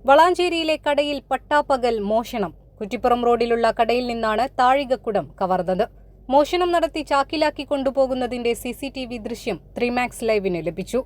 വളാഞ്ചേരിയിലെ കടയിൽ പട്ടാപ്പകൽ മോഷണം. കുറ്റിപ്പുറം റോഡിലുള്ള കടയിൽ നിന്നാണ് താഴികക്കുടം കവർന്നത്. മോഷണം നടത്തി ചാക്കിലാക്കി കൊണ്ടുപോകുന്നതിന്റെ CCTV ദൃശ്യം 3Max ലൈവിന് ലഭിച്ചു.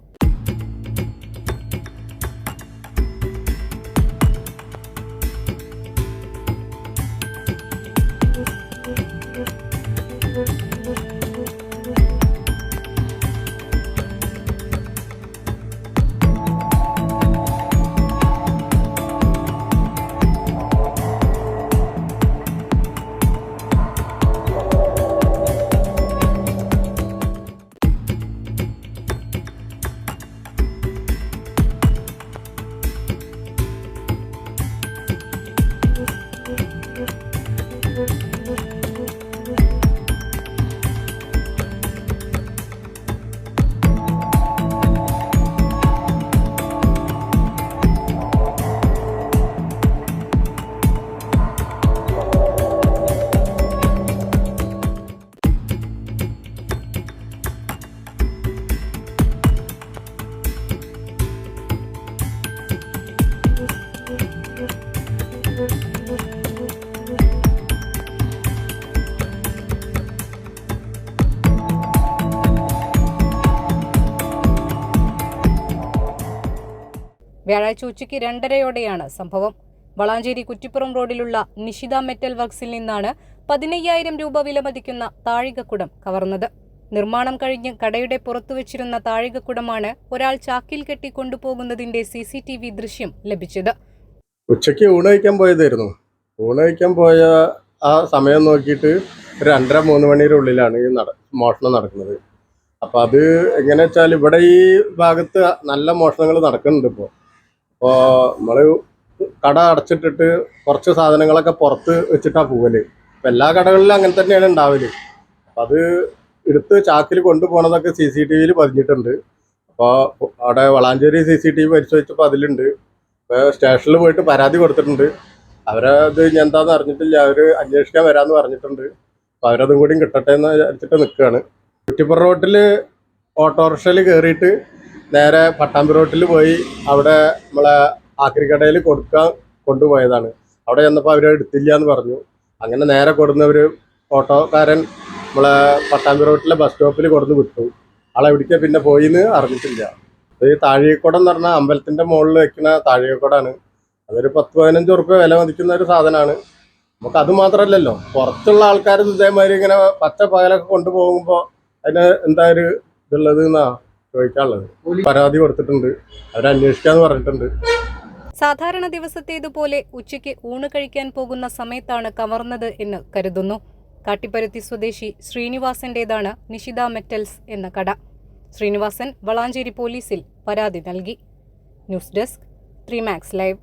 വ്യാഴാഴ്ച ഉച്ചയ്ക്ക് 2:30 സംഭവം. വളാഞ്ചേരി കുറ്റിപ്പുറം റോഡിലുള്ള നിഷിത മെറ്റൽ വർക്സിൽ നിന്നാണ് 15,000 രൂപ വിലമതിക്കുന്ന താഴികക്കുടം കവർന്നത്. നിർമ്മാണം കഴിഞ്ഞ് കടയുടെ പുറത്തുവച്ചിരുന്ന താഴികക്കുടമാണ് ഒരാൾ ചാക്കിൽ കെട്ടി കൊണ്ടുപോകുന്നതിന്റെ CCTV ദൃശ്യം ലഭിച്ചത്. ഉച്ചയ്ക്ക് ഊണ് കഴിക്കാൻ പോയതായിരുന്നു. ഊണ് കഴിക്കാൻ പോയ ആ സമയം നോക്കിയിട്ട് 2:30-3 മണിയുടെ ഉള്ളിലാണ് ഈ മോഷണം നടക്കുന്നത്. അപ്പം അത് എങ്ങനെ വെച്ചാൽ ഇവിടെ ഈ ഭാഗത്ത് നല്ല മോഷണങ്ങൾ നടക്കുന്നുണ്ട് ഇപ്പോൾ. നമ്മൾ കട അടച്ചിട്ടിട്ട് കുറച്ച് സാധനങ്ങളൊക്കെ പുറത്ത് വെച്ചിട്ടാണ് പോവല്. അപ്പം എല്ലാ കടകളിലും അങ്ങനെ തന്നെയാണ് ഉണ്ടാവല്. അപ്പം അത് എടുത്ത് ചാക്കിൽ കൊണ്ടുപോകണതൊക്കെ CCTVയിൽ പതിഞ്ഞിട്ടുണ്ട്. അപ്പോൾ അവിടെ വളാഞ്ചേരി CCTV പരിശോധിച്ചപ്പോൾ അതിലുണ്ട്. ഇപ്പോൾ സ്റ്റേഷനിൽ പോയിട്ട് പരാതി കൊടുത്തിട്ടുണ്ട്. അവരത് എന്താണെന്ന് അറിഞ്ഞിട്ടില്ല. അവർ അന്വേഷിക്കാൻ വരാമെന്ന് പറഞ്ഞിട്ടുണ്ട്. അപ്പോൾ അവരതും കൂടി കിട്ടട്ടെ എന്ന് വിചാരിച്ചിട്ട് നിൽക്കുകയാണ്. കുറ്റിപ്പുറം റോട്ടിൽ ഓട്ടോറിക്ഷയിൽ കയറിയിട്ട് നേരെ പട്ടാമ്പി റോട്ടിൽ പോയി അവിടെ നമ്മളെ ആക്രിക്കടയിൽ കൊടുക്കാൻ കൊണ്ടുപോയതാണ്. അവിടെ ചെന്നപ്പോൾ അവർ എടുത്തില്ല എന്ന് പറഞ്ഞു. അങ്ങനെ നേരെ കൊടുന്നവർ ഓട്ടോക്കാരൻ നമ്മളെ പട്ടാമ്പി റോട്ടിലെ ബസ് സ്റ്റോപ്പിൽ കൊടുന്ന് വിട്ടു. ആളെവിടേക്കാണ് പിന്നെ പോയിന്ന് അറിഞ്ഞിട്ടില്ല. ഈ താഴികക്കുടം എന്ന് പറഞ്ഞാൽ അമ്പലത്തിൻ്റെ മുകളിൽ വെക്കുന്ന താഴികക്കുടമാണ്. അതൊരു 10-15 ഉറുപ്പ്യ വില മതിക്കുന്ന ഒരു സാധനമാണ്. നമുക്ക് അത് മാത്രമല്ലല്ലോ, പുറത്തുള്ള ആൾക്കാർ ഇതേമാതിരി ഇങ്ങനെ പച്ച പകലൊക്കെ കൊണ്ടുപോകുമ്പോൾ അതിന് എന്താ ഒരു ഇതുള്ളത് എന്നാ ചോദിക്കാനുള്ളത്. പരാതി കൊടുത്തിട്ടുണ്ട്. അവരന്വേഷിക്കാന്ന് പറഞ്ഞിട്ടുണ്ട്. സാധാരണ ദിവസത്തേതുപോലെ ഉച്ചയ്ക്ക് ഊണ് കഴിക്കാൻ പോകുന്ന സമയത്താണ് കവർന്നത് എന്ന് കരുതുന്നു. കാട്ടിപ്പരുത്തി സ്വദേശി ശ്രീനിവാസന്റേതാണ് നിഷിത മെറ്റൽസ് എന്ന കട. ശ്രീനിവാസൻ വളാഞ്ചേരി പോലീസിൽ പരാതി നൽകി. News desk 3Max live.